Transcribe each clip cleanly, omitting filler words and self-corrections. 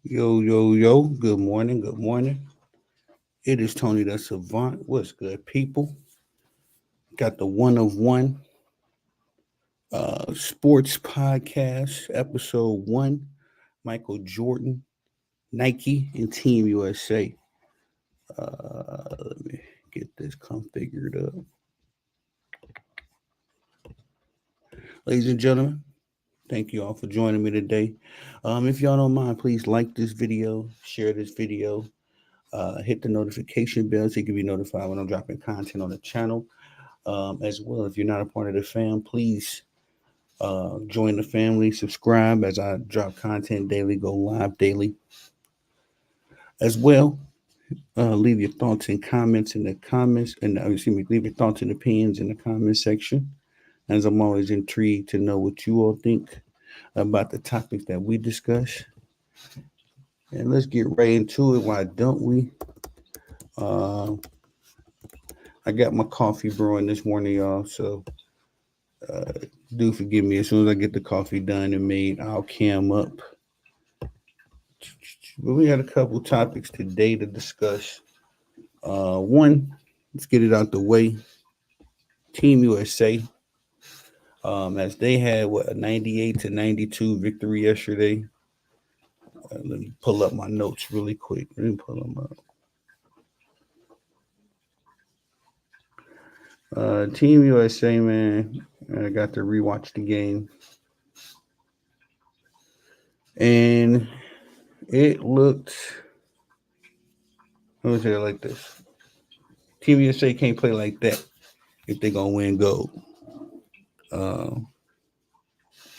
Yo, yo, yo. Good morning. Good morning. It is Tony the Savant. What's good, people? Got the one of one sports podcast, episode one. Michael Jordan, Nike, and Team USA. Let me get this configured up. Ladies and gentlemen, thank you all for joining me today. If y'all don't mind, please like this video, share this video, hit the notification bell so you can be notified when I'm dropping content on the channel. As well, if you're not a part of the fam, please join the family, subscribe as I drop content daily, go live daily. As well, leave your thoughts and comments in the comments, and leave your thoughts and opinions in the comment section. As I'm always intrigued to know what you all think about the topics that we discuss. And let's get right into it. Why don't we? Uh, I got my coffee brewing this morning, y'all. So uh, do forgive me. As soon as I get the coffee done and made, I'll cam up. But we had a couple topics today to discuss. One, let's get it out the way. Team USA, as they had a 98-92 victory yesterday. Let me pull up my notes really quick. Let me pull them up. Team USA, man, I got to rewatch the game, and it looked. Let me say it like this: Team USA can't play like that if they're gonna win gold. Uh,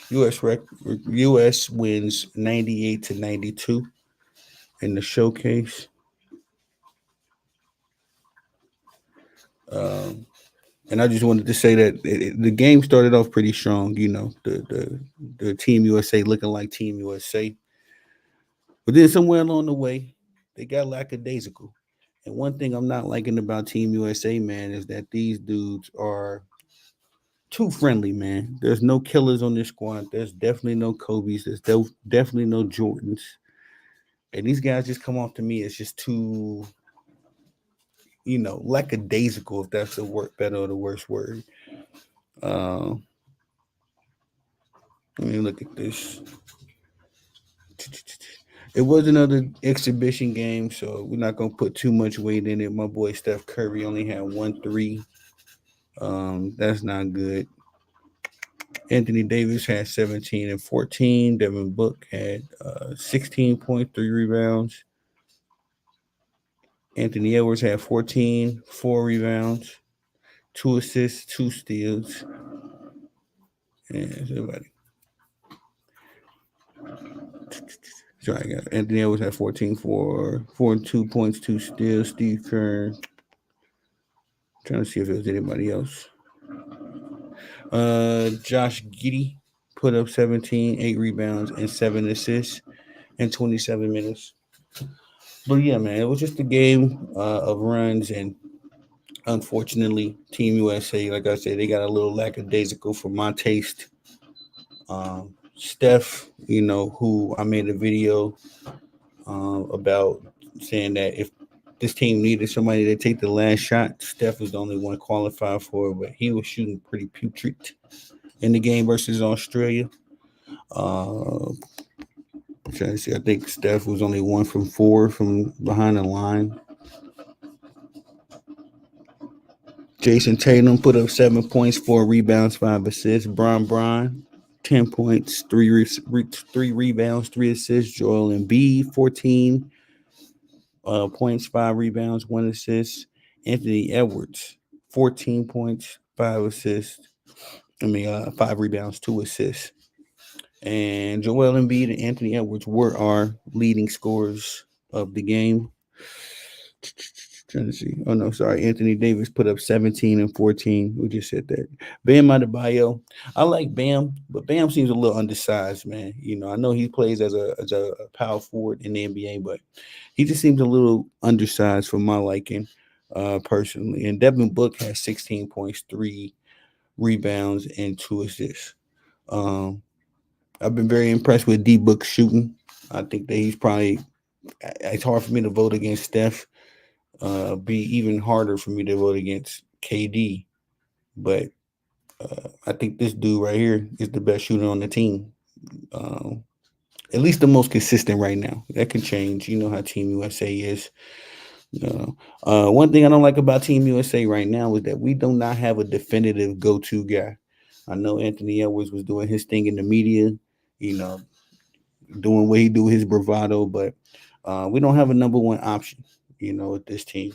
US wins 98-92 in the showcase. Um, and I just wanted to say that the game started off pretty strong. You know, the Team USA looking like Team USA, but then somewhere along the way, they got lackadaisical. And one thing I'm not liking about Team USA, man, is that these dudes are too friendly, man. There's no killers on this squad. There's definitely no Kobe's. There's definitely no Jordans. And these guys just come off to me as just too, lackadaisical, if that's the word, better or the worst word. Uh, Let me look at this. It was another exhibition game, so we're not gonna put too much weight in it. My boy Steph Curry only had 1 3. That's not good. Anthony Davis had 17 and 14. Devin Book had 16.3 rebounds. Anthony Edwards had 14, 4 rebounds, 2 assists, 2 steals. And somebody. Sorry, I got Anthony Edwards had 14, 4 and 2 points, 2 steals. Steve Kerr. Trying to see if there was anybody else. Josh Giddey put up 17, 8 rebounds, and 7 assists in 27 minutes. But yeah, man, it was just a game of runs, and unfortunately, Team USA, like I said, they got a little lackadaisical for my taste. Steph, who I made a video about saying that if this team needed somebody to take the last shot, Steph was the only one qualified for it, but he was shooting pretty putrid in the game versus Australia. Uh, trying to see, I think Steph was only 1 from 4 from behind the line. Jason Tatum put up 7 points, 4 rebounds, 5 assists. Bron, 10 points, three rebounds, 3 assists. Joel Embiid, 14 points, 5 rebounds, 1 assist. Anthony Edwards, 14 points, 5 assists. 5 rebounds, 2 assists. And Joel Embiid and Anthony Edwards were our leading scorers of the game. Trying to see. Oh no, sorry. Anthony Davis put up 17 and 14. We just said that. Bam Adebayo. I like Bam, but Bam seems a little undersized, man. I know he plays as a power forward in the NBA, but he just seems a little undersized for my liking, personally. And Devin Book has 16 points, 3 rebounds, and 2 assists. Um, I've been very impressed with D Book shooting. I think that he's probably. It's hard for me to vote against Steph. Be even harder for me to vote against KD. But I think this dude right here is the best shooter on the team. Um, at least the most consistent right now. That can change. You know how Team USA is. One thing I don't like about Team USA right now is that we do not have a definitive go-to guy. I know Anthony Edwards was doing his thing in the media, you know, doing what he do, his bravado, but we don't have a number one option, with this team.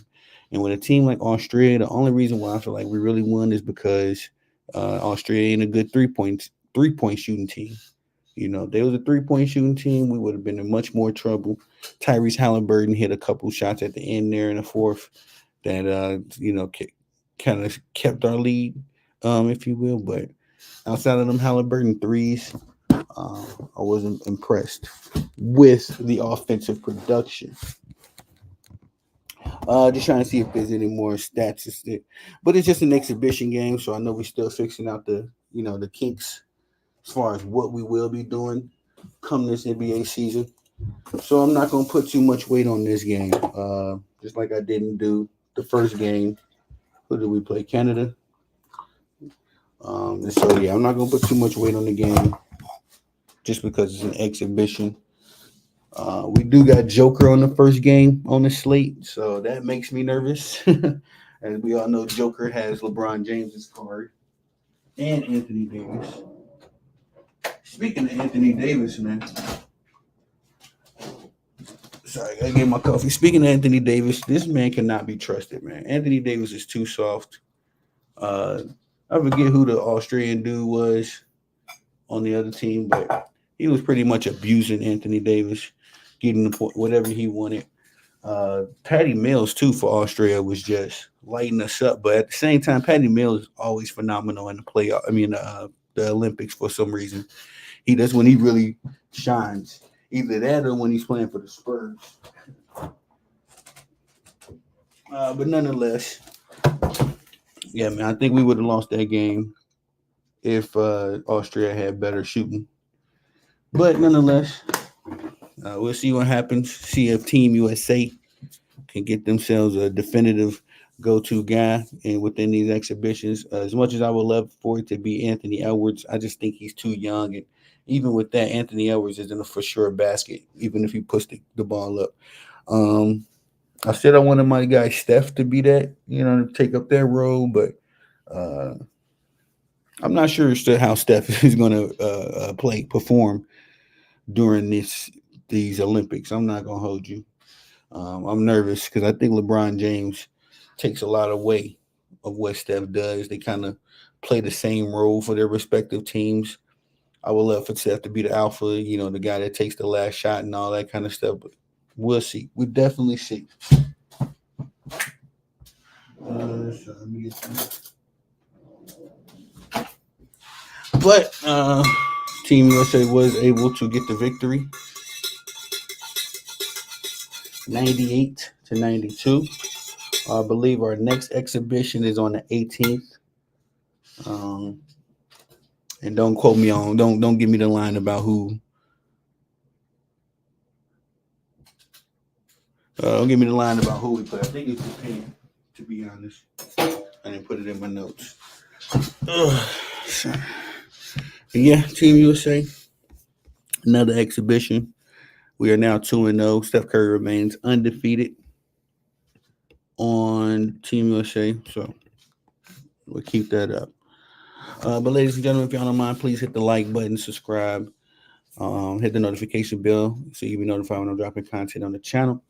And with a team like Australia, the only reason why I feel like we really won is because Australia ain't a good three point shooting team. If they was a 3-point shooting team, we would have been in much more trouble. Tyrese Halliburton hit a couple shots at the end there in the fourth that kind of kept our lead, if you will. But outside of them Halliburton threes, I wasn't impressed with the offensive production. Just trying to see if there's any more stats. But it's just an exhibition game, so I know we're still fixing out the kinks as far as what we will be doing come this NBA season. So I'm not gonna put too much weight on this game. Just like I didn't do the first game. Who did we play? Canada. And so yeah, I'm not gonna put too much weight on the game just because it's an exhibition. We do got Joker on the first game on the slate, so that makes me nervous. As we all know, Joker has LeBron James's card and Anthony Davis. Speaking of Anthony Davis, man. Sorry, I gotta get my coffee. Speaking of Anthony Davis, this man cannot be trusted, man. Anthony Davis is too soft. Uh, I forget who the Australian dude was on the other team, but he was pretty much abusing Anthony Davis, getting the point whatever he wanted. Patty Mills too for Australia was just lighting us up, but at the same time, Patty Mills is always phenomenal in the playoff. I mean, the Olympics for some reason. That's when he really shines. Either that or when he's playing for the Spurs. But nonetheless, yeah, man, I think we would have lost that game if Austria had better shooting. But nonetheless, we'll see what happens. See if Team USA can get themselves a definitive go-to guy and within these exhibitions. As much as I would love for it to be Anthony Edwards, I just think he's too young. And even with that, Anthony Edwards isn't a for sure basket, even if he puts the ball up. Um, I said I wanted my guy Steph to be that, to take up that role, but uh, I'm not sure still how Steph is going to perform during these Olympics. I'm not going to hold you. I'm nervous because I think LeBron James takes a lot away of what Steph does. They kind of play the same role for their respective teams. I would love for Steph to be the alpha, the guy that takes the last shot and all that kind of stuff. But we'll see. We definitely see. But Team USA was able to get the victory, 98-92. I believe our next exhibition is on the 18th. Um, and don't quote me on. Don't give me the line about who. Don't give me the line about who we play. I think it's Japan. To be honest, I didn't put it in my notes. But yeah, Team USA, another exhibition. We are now 2-0. Steph Curry remains undefeated on Team USA, so we'll keep that up. But ladies and gentlemen, if y'all don't mind, please hit the like button, subscribe, hit the notification bell so you'll be notified when I'm dropping content on the channel.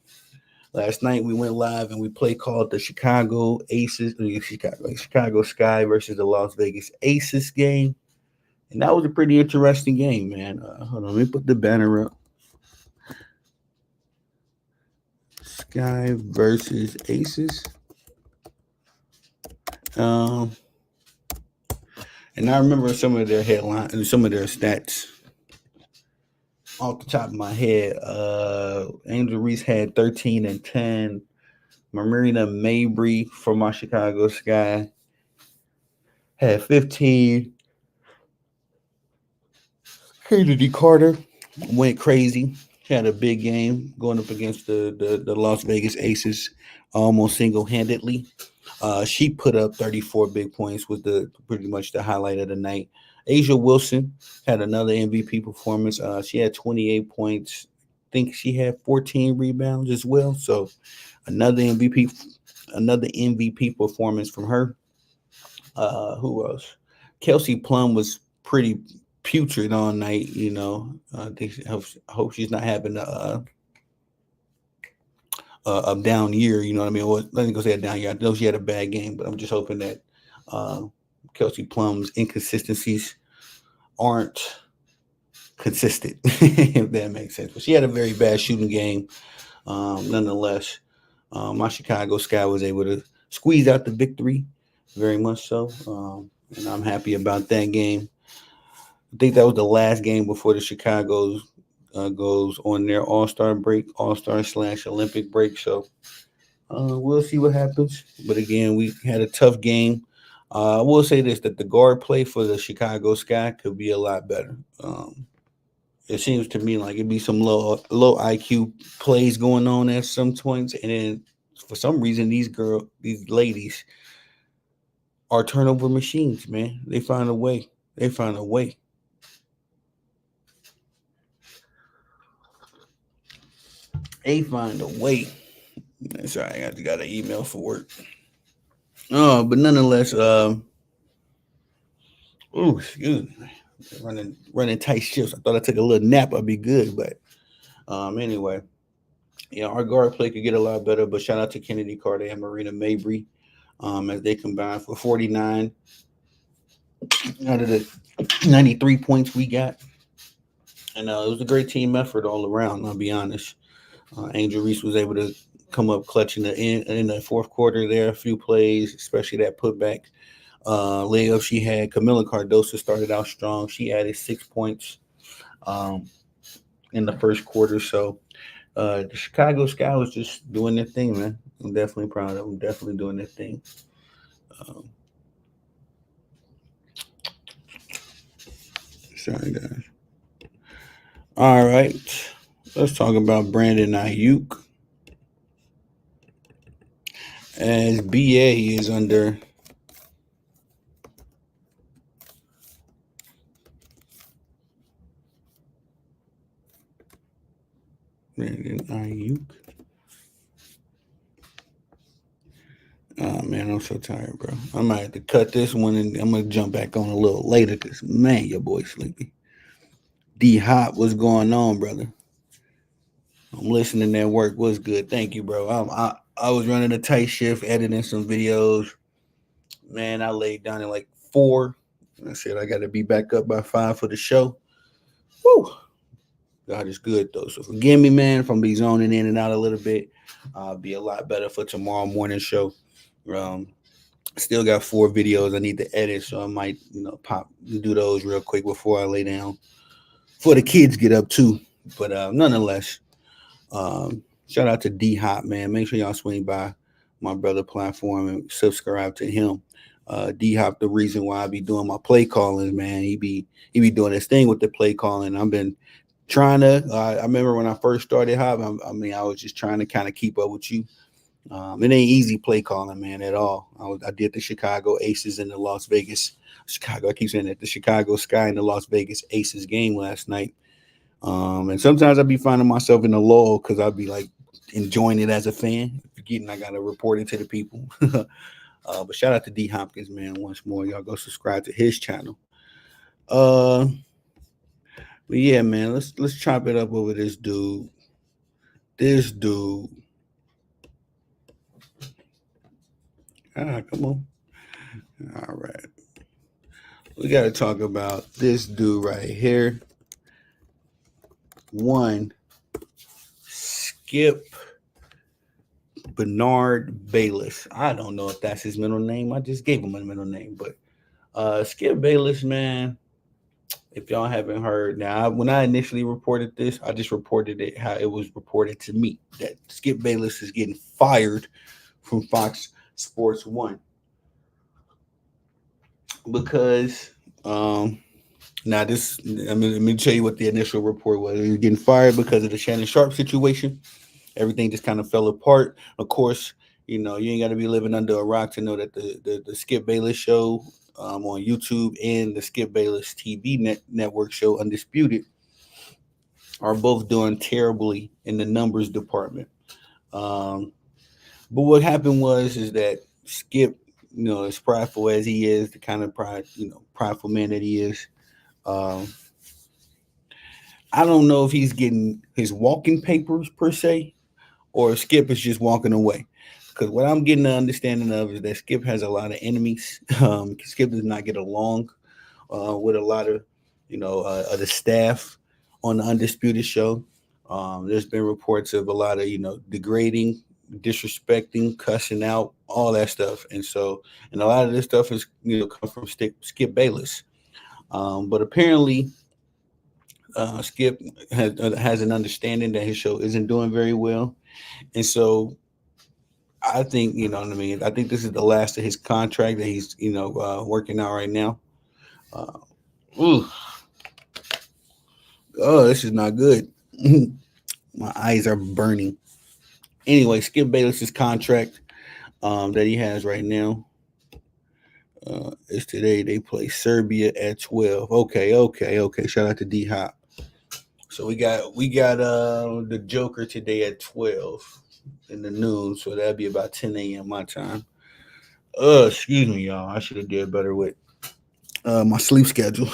Last night we went live and we called the Chicago Aces, Chicago Sky versus the Las Vegas Aces game, and that was a pretty interesting game, man. Hold on, let me put the banner up. Sky versus Aces. And I remember some of their headlines and some of their stats off the top of my head. Angel Reese had 13 and 10. Marina Mabry from my Chicago Sky had 15. Kennedy Carter went crazy. She had a big game going up against the Las Vegas Aces almost single handedly. She put up 34 big points, was the pretty much the highlight of the night. Asia Wilson had another MVP performance. She had 28 points. I think she had 14 rebounds as well. So another MVP, another MVP performance from her. Who else? Kelsey Plum was pretty putrid all night. I hope she's not having a down year. You know what I mean? Well, let me go say a down year. I know she had a bad game, but I'm just hoping that uh, Kelsey Plum's inconsistencies aren't consistent, if that makes sense. But she had a very bad shooting game, nonetheless. My Chicago Sky was able to squeeze out the victory, very much so, and I'm happy about that game. I think that was the last game before the Chicago's goes on their All Star break, All Star slash Olympic break. So we'll see what happens. But again, we had a tough game. I will say this that the guard play for the Chicago Sky could be a lot better. It seems to me like it'd be some low IQ plays going on at some points, and then for some reason these ladies are turnover machines. Man, they find a way. They find a way. They find a way. Sorry, I just got an email for work. But nonetheless, excuse me, running tight shifts. I thought I took a little nap, I'd be good, but anyway, our guard play could get a lot better. But shout out to Kennedy Carter and Marina Mabry, as they combined for 49 out of the 93 points we got, and it was a great team effort all around. I'll be honest. Angel Reese was able to come up clutch in the fourth quarter there, a few plays, especially that putback layup she had. Camila Cardoso started out strong. She added 6 points um, in the first quarter. So the Chicago Sky was just doing their thing, man. I'm definitely proud of them. Definitely doing their thing. Um, Sorry, guys. All right. Let's talk about Brandon Ayuk. As BA is under Brandon Ayuk. Oh man, I'm so tired, bro. I might have to cut this one and I'm gonna jump back on a little later because man, your boy sleepy. D Hop, what's going on, brother? I'm listening at work. What's good? Thank you, bro. I was running a tight shift, editing some videos. Man, I laid down at like 4. I said I got to be back up by 5 for the show. Woo! God is good though. So forgive me, man, if I'm be zoning in and out a little bit. I'll be a lot better for tomorrow morning show. Um, Still got 4 videos I need to edit, so I might, pop do those real quick before I lay down. Before the kids get up too. But nonetheless, shout out to D Hop, man. Make sure y'all swing by my brother platform and subscribe to him. D Hop, the reason why I be doing my play calling, man. He be doing this thing with the play calling. I've been trying to. I remember when I first started Hop. I was just trying to kind of keep up with you. It ain't easy play calling, man, at all. I did the Chicago Aces and the Las Vegas Chicago. I keep saying that the Chicago Sky and the Las Vegas Aces game last night. And sometimes I'd be finding myself in a lull because I'd be like enjoying it as a fan, forgetting I gotta report it to the people. But shout out to D Hopkins, man. Once more, y'all go subscribe to his channel. Uh, but yeah, man, let's chop it up over this dude. This dude. Come on. All right. We got to talk about this dude right here. One, Skip Bernard Bayless. I don't know if that's his middle name. I just gave him a middle name, but Skip Bayless, man. If y'all haven't heard, now when I initially reported this, I just reported it how it was reported to me that Skip Bayless is getting fired from Fox Sports 1 because Now, let me tell you what the initial report was. He was getting fired because of the Shannon Sharp situation. Everything just kind of fell apart. Of course, you ain't got to be living under a rock to know that the Skip Bayless show on YouTube and the Skip Bayless TV network show Undisputed are both doing terribly in the numbers department. Um, but what happened was is that Skip, as prideful as he is, the kind of prideful man that he is, um, I don't know if he's getting his walking papers per se, or Skip is just walking away. Because what I'm getting the understanding of is that Skip has a lot of enemies. Skip does not get along with a lot of the staff on the Undisputed show. There's been reports of a lot of degrading, disrespecting, cussing out, all that stuff, and a lot of this stuff is come from Skip Bayless. But apparently, Skip has an understanding that his show isn't doing very well, and so I think what I mean. I think this is the last of his contract that he's working out right now. Uh, ooh, oh, this is not good. My eyes are burning. Anyway, Skip Bayless's contract that he has right now is today. They play Serbia at 12. Okay. Shout out to D Hop. So we got the Joker today at 12 in the noon. So that'd be about 10 a.m. my time. Excuse me, y'all. I should have did better with my sleep schedule.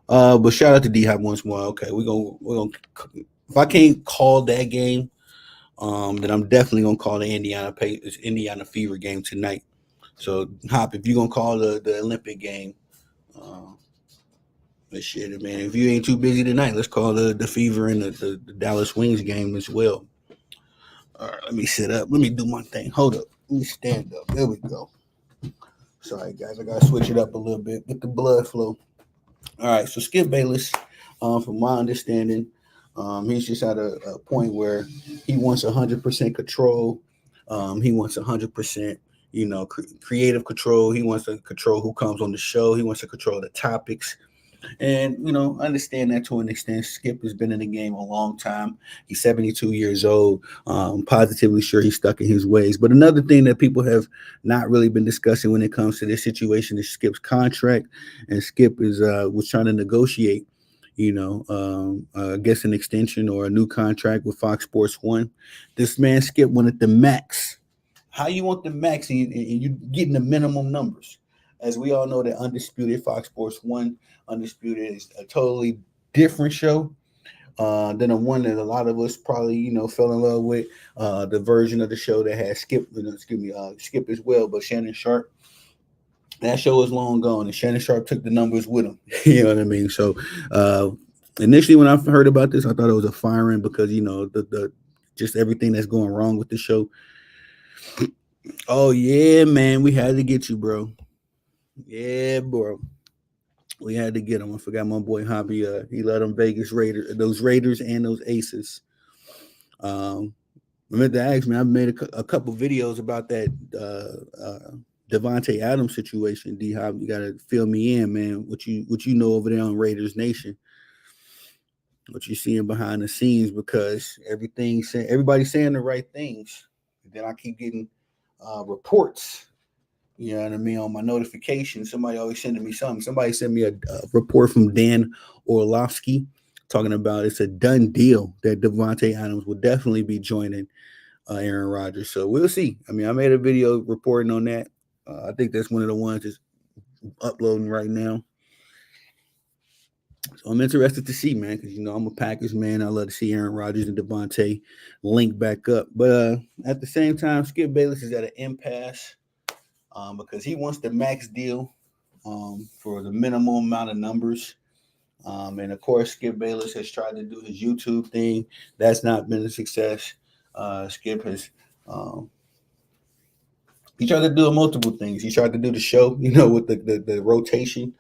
But shout out to D Hop once more. Okay, we're gonna. If I can't call that game, then I'm definitely gonna call the Indiana Fever game tonight. So Hop, if you're gonna call the Olympic game, uh, let's shit it, man. If you ain't too busy tonight, let's call the Fever and the Dallas Wings game as well. All right, let me sit up. Let me do my thing. Hold up. Let me stand up. There we go. Sorry, guys. I gotta switch it up a little bit. Get the blood flow. All right. So Skip Bayless, from my understanding, he's just at a point where he wants 100% control. He wants 100%, creative control. He wants to control who comes on the show. He wants to control the topics. And, understand that to an extent. Skip has been in the game a long time. He's 72 years old. Positively sure he's stuck in his ways. But another thing that people have not really been discussing when it comes to this situation is Skip's contract. And Skip was trying to negotiate, I guess an extension or a new contract with Fox Sports One. This man Skip wanted the max. How you want the max and you getting the minimum numbers? As we all know, that Undisputed Fox Sports One Undisputed is a totally different show than the one that a lot of us probably fell in love with. The version of the show that had Skip, Skip as well, but Shannon Sharp. That show is long gone, and Shannon Sharp took the numbers with him. You know what I mean? So initially, when I heard about this, I thought it was a firing because the just everything that's going wrong with the show. Oh yeah, man, we had to get you, bro. Yeah, bro. We had to get him. I forgot my boy Hobby. He let them Vegas Raiders, those Raiders and those Aces. I meant to ask, man. I've made a couple videos about that Devontae Adams situation. D Hop, you gotta fill me in, man. What you know over there on Raiders Nation? What you seeing behind the scenes? Because everybody's saying the right things. Then I keep getting reports. You know what I mean? On my notification, somebody always sending me something. Somebody sent me a report from Dan Orlovsky talking about it's a done deal that Devontae Adams will definitely be joining Aaron Rodgers. So we'll see. I mean, I made a video reporting on that. I think that's one of the ones that's uploading right now. So I'm interested to see, man, because I'm a Packers man. I love to see Aaron Rodgers and Devontae link back up. But at the same time, Skip Bayless is at an impasse because he wants the max deal for the minimum amount of numbers. And of course, Skip Bayless has tried to do his YouTube thing. That's not been a success. Skip has he tried to do multiple things. He tried to do the show, with the rotation,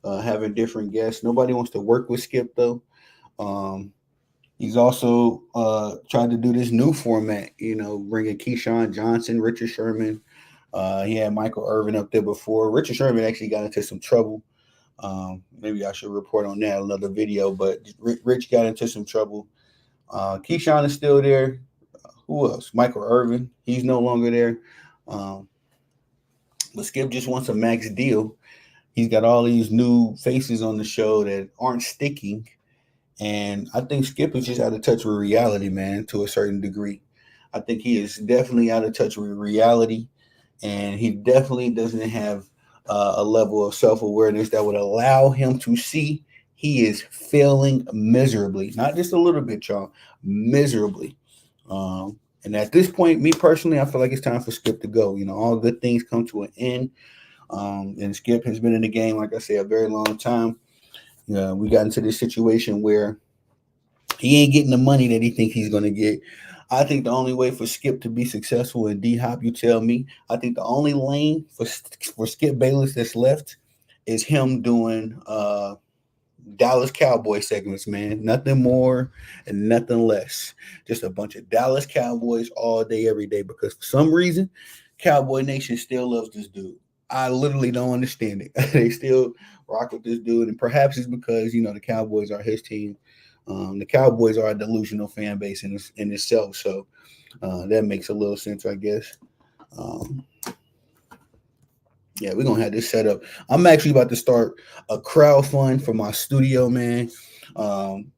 having different guests. Nobody wants to work with Skip though. Um, he's also tried to do this new format, bringing Keyshawn Johnson, Richard Sherman. He had Michael Irvin up there before. Richard Sherman actually got into some trouble Maybe I should report on that another video. But Rich got into some trouble. Keyshawn is still there. Who else? Michael Irvin. He's no longer there. Um, but Skip just wants a max deal. He's got all these new faces on the show that aren't sticking. And I think Skip is just out of touch with reality, man, to a certain degree. I think he is definitely out of touch with reality. And he definitely doesn't have a level of self awareness that would allow him to see he is failing miserably. Not just a little bit, y'all, miserably. And at this point, me personally, I feel like it's time for Skip to go. You know, all good things come to an end. And Skip has been in the game, like I said, a very long time. We got into this situation where he ain't getting the money that he thinks he's going to get. I think the only way for Skip to be successful in D Hop, you tell me. I think the only lane for Skip Bayless that's left is him doing Dallas Cowboy segments, man. Nothing more and nothing less. Just a bunch of Dallas Cowboys all day, every day. Because for some reason, Cowboy Nation still loves this dude. I literally don't understand it. They still rock with this dude, and perhaps it's because the Cowboys are his team. The Cowboys are a delusional fan base in itself, so that makes a little sense, I guess. Yeah, we're gonna have this set up. I'm actually about to start a crowd fund for my studio, man,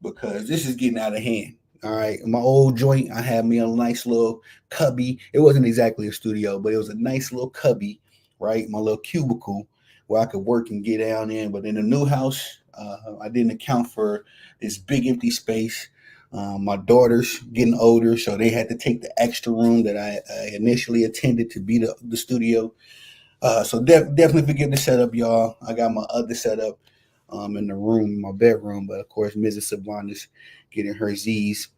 because this is getting out of hand. All right, my old joint, I had me a nice little cubby. It wasn't exactly a studio, but it was a nice little cubby, right? My little cubicle where I could work and get down in. But in the new house, I didn't account for this big empty space. My daughter's getting older, so they had to take the extra room that I initially attended to be the studio. So definitely forget the setup, y'all. I got my other setup in the room, my bedroom, but of course, Mrs. Sablon is getting her Z's.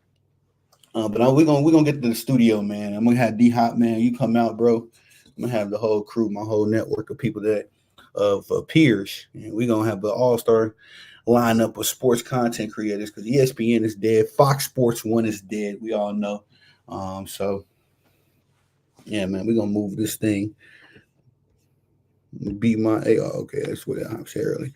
But we're gonna get to the studio, man. I'm gonna have D Hop, man. You come out, bro. I'm gonna have the whole crew, my whole network of people that of peers, and we're gonna have the all-star lineup of sports content creators because ESPN is dead, Fox Sports One is dead. We all know. So yeah, man, we're gonna move this thing. Beat my okay, that's what I said earlier.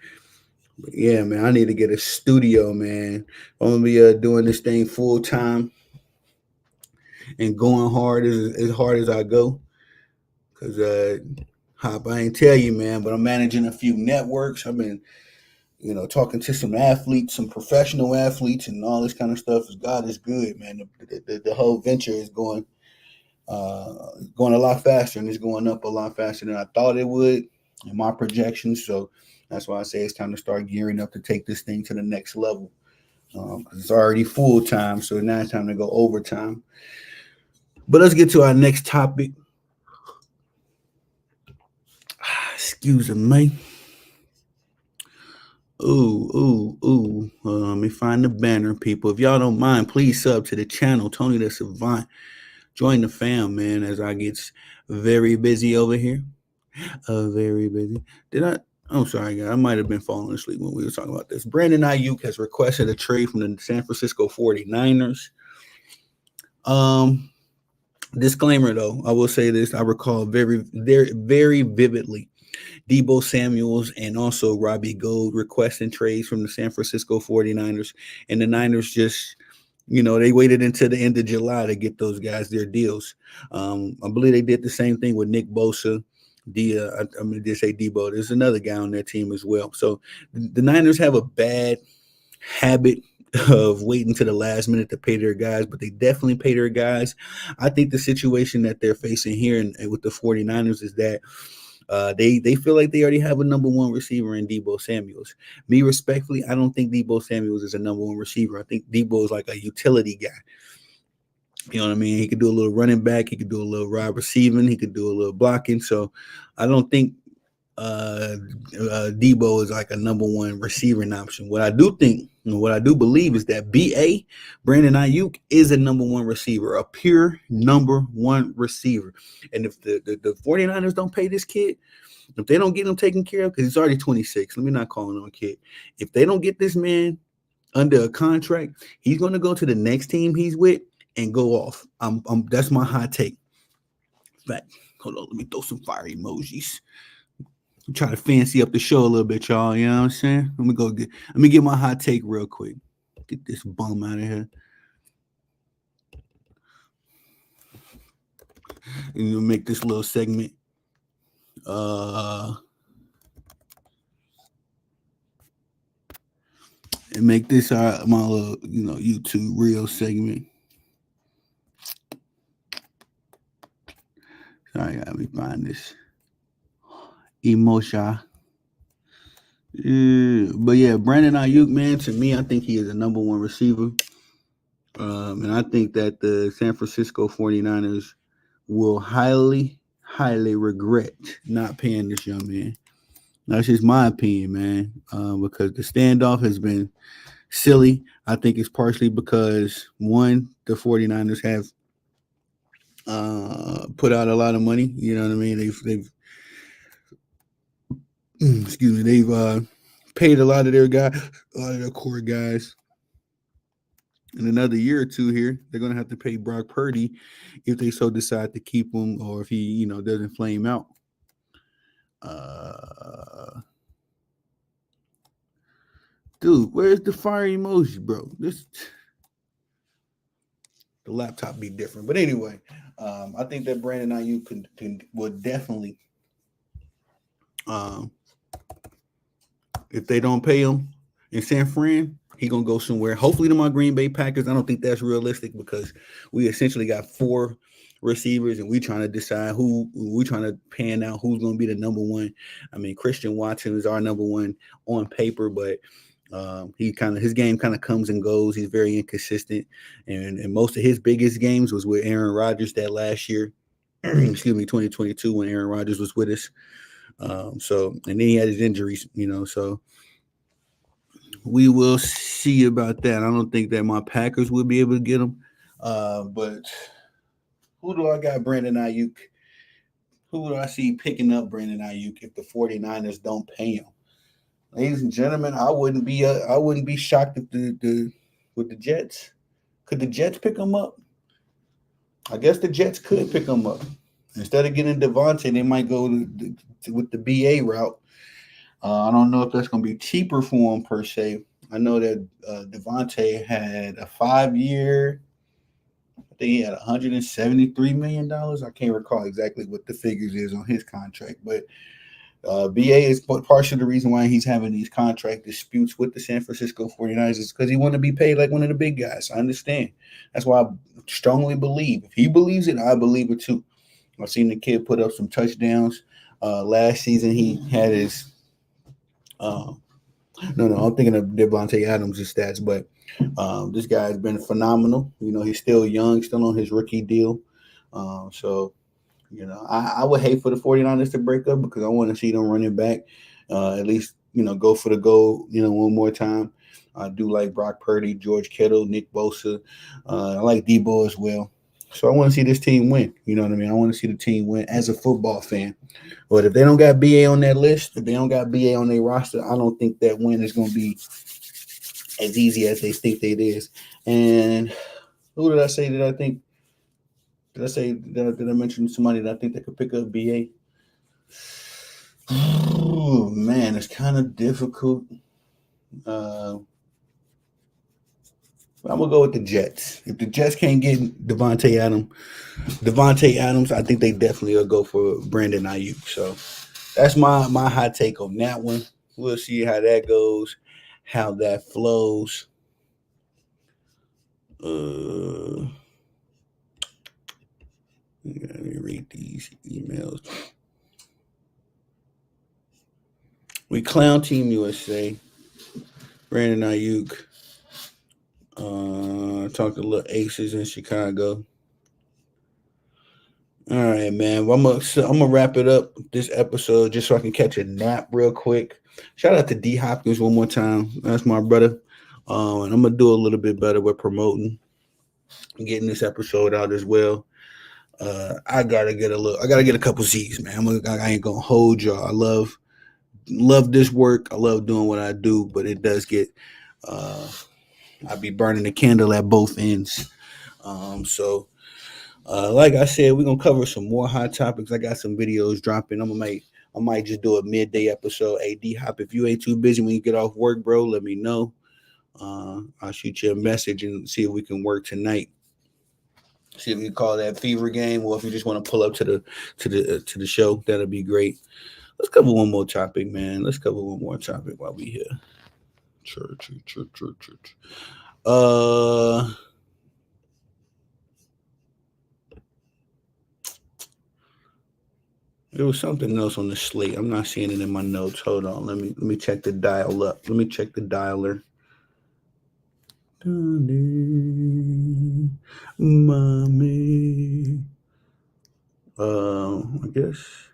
But yeah, man, I need to get a studio, man. I'm gonna be doing this thing full time and going hard as I go. Cause Hop, I ain't tell you, man, but I'm managing a few networks. I've been, talking to some athletes, some professional athletes, and all this kind of stuff. God is good, man. The whole venture is going a lot faster, and it's going up a lot faster than I thought it would in my projections. So that's why I say it's time to start gearing up to take this thing to the next level. Because it's already full time, so now it's time to go overtime. But let's get to our next topic. Excuse me. Ooh. Let me find the banner, people. If y'all don't mind, please sub to the channel. Tony the Savant. Join the fam, man, as I get very busy over here. Very busy. I'm sorry, guys. I might have been falling asleep when we were talking about this. Brandon Ayuk has requested a trade from the San Francisco 49ers. Disclaimer, though, I will say this. I recall very, very, very vividly Deebo Samuels and also Robbie Gould requesting trades from the San Francisco 49ers. And the Niners just, they waited until the end of July to get those guys their deals. I believe they did the same thing with Nick Bosa. I'm going to just say Debo. There's another guy on their team as well. So the Niners have a bad habit of waiting to the last minute to pay their guys, but they definitely pay their guys. I think the situation that they're facing here and with the 49ers is that they feel like they already have a number one receiver in Deebo Samuels. Me, respectfully, I don't think Deebo Samuels is a number one receiver. I think Deebo is like a utility guy. You know what I mean? He could do a little running back. He could do a little wide receiving. He could do a little blocking. So I don't think Deebo is like a number one receiving option. What I do think, and what I do believe is that BA, Brandon Ayuk, is a number one receiver, a pure number one receiver. And if the 49ers don't pay this kid, if they don't get him taken care of, because he's already 26, let me not call him a kid. If they don't get this man under a contract, he's going to go to the next team he's with and go off. That's my hot take. In fact, hold on, let me throw some fire emojis. I'm trying to fancy up the show a little bit, y'all. You know what I'm saying? Let me get my hot take real quick. Get this bum out of here. And we'll make this little segment. And make this my little, YouTube real segment. Sorry, let me find this emotion. But yeah, Brandon Ayuk, man, to me, I think he is a number one receiver. And I think that the San Francisco 49ers will highly regret not paying this young man. That's just my opinion, man, because the standoff has been silly. I think it's partially because, one, the 49ers have put out a lot of money. You know what I mean? They've excuse me, they've paid a lot of their core guys. In another year or two here, they're going to have to pay Brock Purdy if they so decide to keep him, or if he, doesn't flame out. Dude, where's the fire emoji, bro? The laptop be different, but anyway, I think that Brandon Ayuk would definitely, if they don't pay him in San Fran, he gonna go somewhere. Hopefully to my Green Bay Packers. I don't think that's realistic because we essentially got 4 receivers and we trying to decide who we trying to pan out who's gonna be the number one. I mean, Christian Watson is our number one on paper, but his game kind of comes and goes. He's very inconsistent, and most of his biggest games was with Aaron Rodgers that last year. Excuse me, 2022 when Aaron Rodgers was with us. So and then he had his injuries, so we will see about that. I don't think that my Packers will be able to get him. But who do I got? Brandon Ayuk. Who do I see picking up Brandon Ayuk if the 49ers don't pay him? Ladies and gentlemen, I wouldn't be shocked if with the Jets. Could the Jets pick him up? I guess the Jets could pick him up. Instead of getting Devontae, they might go with the BA route. I don't know if that's going to be cheaper for him per se. I know that Devontae had a 5-year. I think he had $173 million. I can't recall exactly what the figures is on his contract, but BA is partially the reason why he's having these contract disputes with the San Francisco 49ers is because he want to be paid like one of the big guys. I understand. That's why I strongly believe. If he believes it, I believe it too. I've seen the kid put up some touchdowns. Last season, he had his no, I'm thinking of Devontae Adams' stats, but this guy has been phenomenal. He's still young, still on his rookie deal. So, I would hate for the 49ers to break up because I want to see them running back, at least, go for the goal, one more time. I do like Brock Purdy, George Kittle, Nick Bosa. I like Debo as well. So I want to see this team win. You know what I mean? I want to see the team win as a football fan. But if they don't got BA on that list, if they don't got BA on their roster, I don't think that win is going to be as easy as they think it is. And who did I say that I think? Did I mention somebody that I think that could pick up BA? Oh, man, it's kind of difficult. I'm going to go with the Jets. If the Jets can't get Devontae Adams, I think they definitely will go for Brandon Ayuk. So that's my hot take on that one. We'll see how that goes, how that flows. Let me read these emails. We clown Team USA. Brandon Ayuk. Talked to little aces in Chicago. All right, man. Well, I'm gonna wrap it up this episode just so I can catch a nap real quick. Shout out to D Hopkins one more time. That's my brother. And I'm gonna do a little bit better with promoting and getting this episode out as well. I gotta get a couple Z's, man. I ain't gonna hold y'all. I love this work. I love doing what I do, but it does get I be burning the candle at both ends. So like I said, we're gonna cover some more hot topics. I got some videos dropping. I'm gonna make I might just do a midday episode. Hey, D Hop, if you ain't too busy when you get off work, bro, let me know. I'll shoot you a message and see if we can work tonight. See if you call that fever game, or if you just want to pull up to the show, that'll be great. Let's cover one more topic, man. Let's cover one more topic while we here. Church. Uh, there was something else on the slate. I'm not seeing it in my notes. Hold on. Let me check the dial up. Let me check the dialer. Mommy. I guess.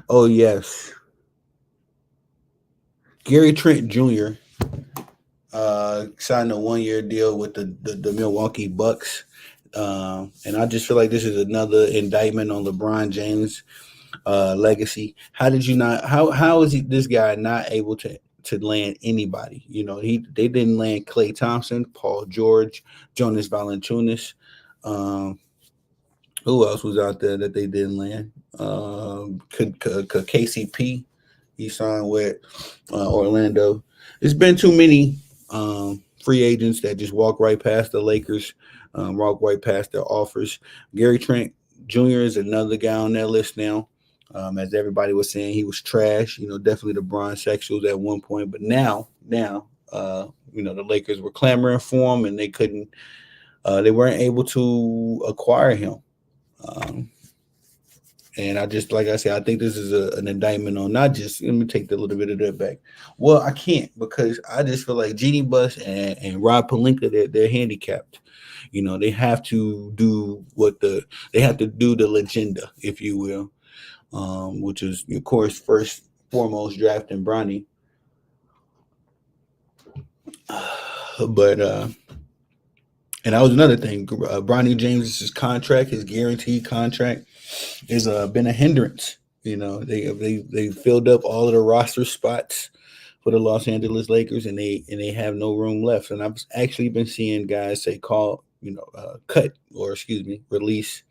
Oh yes, Gary Trent Jr. Signed a 1 year deal with the Milwaukee Bucks. And I just feel like this is another indictment on LeBron James' legacy. How did you not? How is this guy not able to land anybody? They didn't land Klay Thompson, Paul George, Jonas Valanciunas. Um, who else was out there that they didn't land? Could KCP? He signed with Orlando. There's been too many free agents that just walk right past the Lakers, walk right past their offers. Gary Trent Jr. is another guy on that list now. As everybody was saying, he was trash. Definitely the bronze-sexuals at one point, but now, the Lakers were clamoring for him, and they couldn't. They weren't able to acquire him. And I just, like I said, I think this is an indictment on not just, let me take a little bit of that back. Well, I can't, because I just feel like Jeannie Buss and Rob Pelinka, they're handicapped. They have to do they have to do the legenda, if you will, which is, of course, first foremost drafting Bronny. But, and that was another thing. Bronny James's contract, his guaranteed contract, has been a hindrance. They filled up all of the roster spots for the Los Angeles Lakers, and they have no room left. And I've actually been seeing guys say cut, or excuse me, release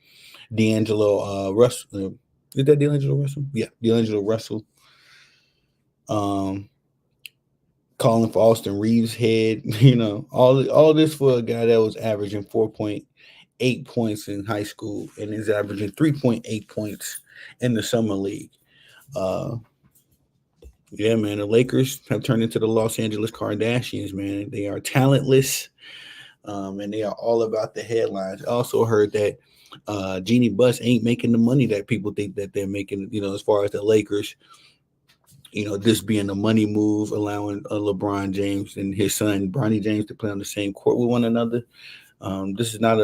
D'Angelo Russell. Is that D'Angelo Russell? Yeah, D'Angelo Russell. Calling for Austin Reeves' head. All this for a guy that was averaging 4.8 points in high school and is averaging 3.8 points in the summer league. Yeah, man, the Lakers have turned into the Los Angeles Kardashians, man. They are talentless, and they are all about the headlines. I also heard that Jeannie Buss ain't making the money that people think that they're making, as far as the Lakers. This being a money move, allowing LeBron James and his son, Bronny James, to play on the same court with one another. This is not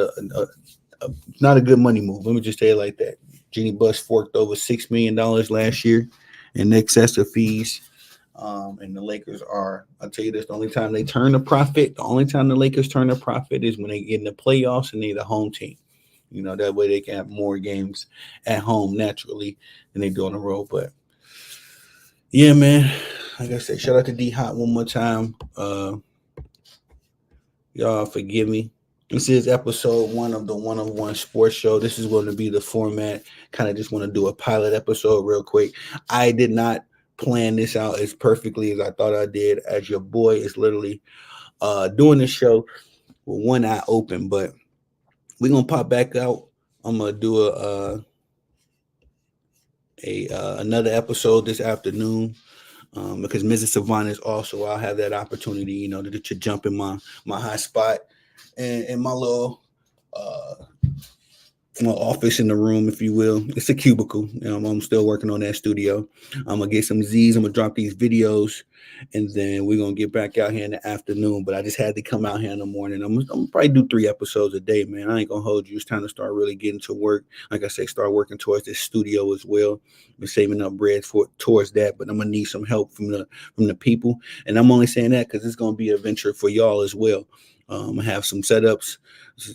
not a good money move. Let me just say it like that. Jeannie Buss forked over $6 million last year in excessive fees. And the Lakers I'll tell you this, the only time the Lakers turn a profit is when they get in the playoffs and they're the home team. That way they can have more games at home naturally than they do on the road. But yeah, man, like I said, shout out to D Hot one more time. Y'all forgive me. This is episode 1 of the One-on-One Sports Show. This is going to be the format. Kind of just want to do a pilot episode real quick. I did not plan this out as perfectly as I thought I did, as your boy is literally doing this show with one eye open. But we're going to pop back out. I'm going to do another episode this afternoon. Because Mrs. Savannah is also, I'll have that opportunity, to jump in my high spot and my little office in the room, if you will. It's a cubicle. I'm still working on that studio. I'm gonna get some Z's. I'm gonna drop these videos, and then we're gonna get back out here in the afternoon. But I just had to come out here in the morning. I'm gonna probably do 3 episodes a day, man. I ain't gonna hold you. It's time to start really getting to work. Like I say, start working towards this studio as well. Been saving up bread towards that, but I'm gonna need some help from the people. And I'm only saying that because it's gonna be a venture for y'all as well. I have some setups.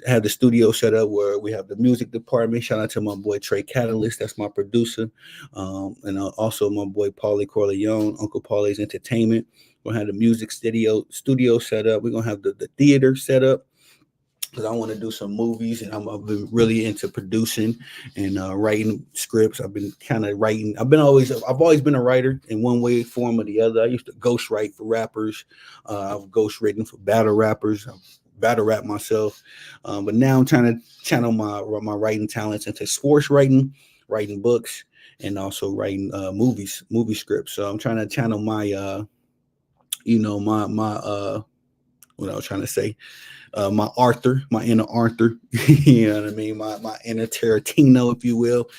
Have the studio set up where we have the music department. Shout out to my boy Trey Catalyst, that's my producer, and also my boy Paulie Corleone, Uncle Paulie's Entertainment. We'll have the music studio set up. We're gonna have the theater set up. because I want to do some movies, and I've been really into producing and writing scripts. I've been kind of writing. I've always been a writer in one way, form, or the other. I used to ghost write for rappers. I've ghost written for battle rappers. I've battle rap myself, but now I'm trying to channel my writing talents into sports writing, writing books, and also writing movie scripts. So I'm trying to channel my my what I was trying to say, my Arthur, my inner Arthur, you know what I mean, my inner Tarantino, if you will.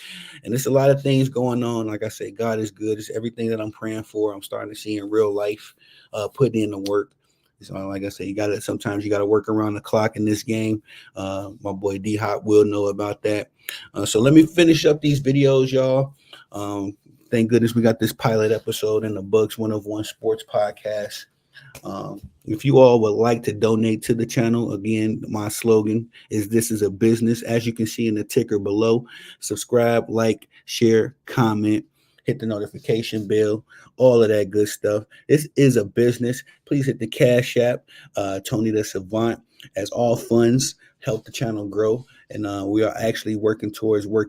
And there's a lot of things going on. Like I said, God is good. It's everything that I'm praying for. I'm starting to see in real life, putting in the work. So, like I said, sometimes you got to work around the clock in this game. My boy D Hop will know about that. So let me finish up these videos, y'all. Thank goodness we got this pilot episode in the books. One of One Sports Podcast. If you all would like to donate to the channel, again, my slogan is "This is a business." As you can see in the ticker below, subscribe, like, share, comment, hit the notification bell, all of that good stuff. This is a business. Please hit the Cash App, Tony the Savant, as all funds help the channel grow. And we are actually working towards what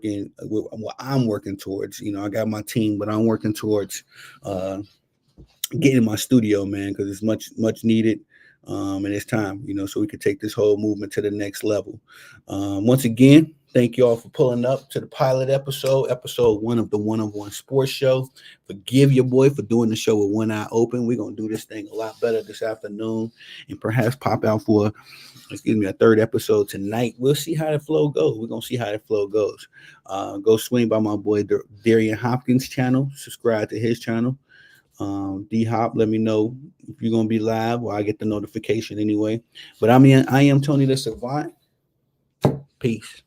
I'm working towards. You know, I got my team, but I'm working towards get in my studio, man, because it's much needed, and it's time, so we could take this whole movement to the next level. Once again, thank you all for pulling up to the pilot episode 1 of the One of One Sports Show. Forgive your boy for doing the show with one eye open. We're gonna do this thing a lot better this afternoon, and perhaps pop out for a third episode tonight. We'll see how the flow goes. We're gonna see how the flow goes. Go swing by my boy Darian Hopkins' channel. Subscribe to his channel. D Hop, let me know if you're gonna be live, or I get the notification anyway. But I am Tony the Savant. Peace.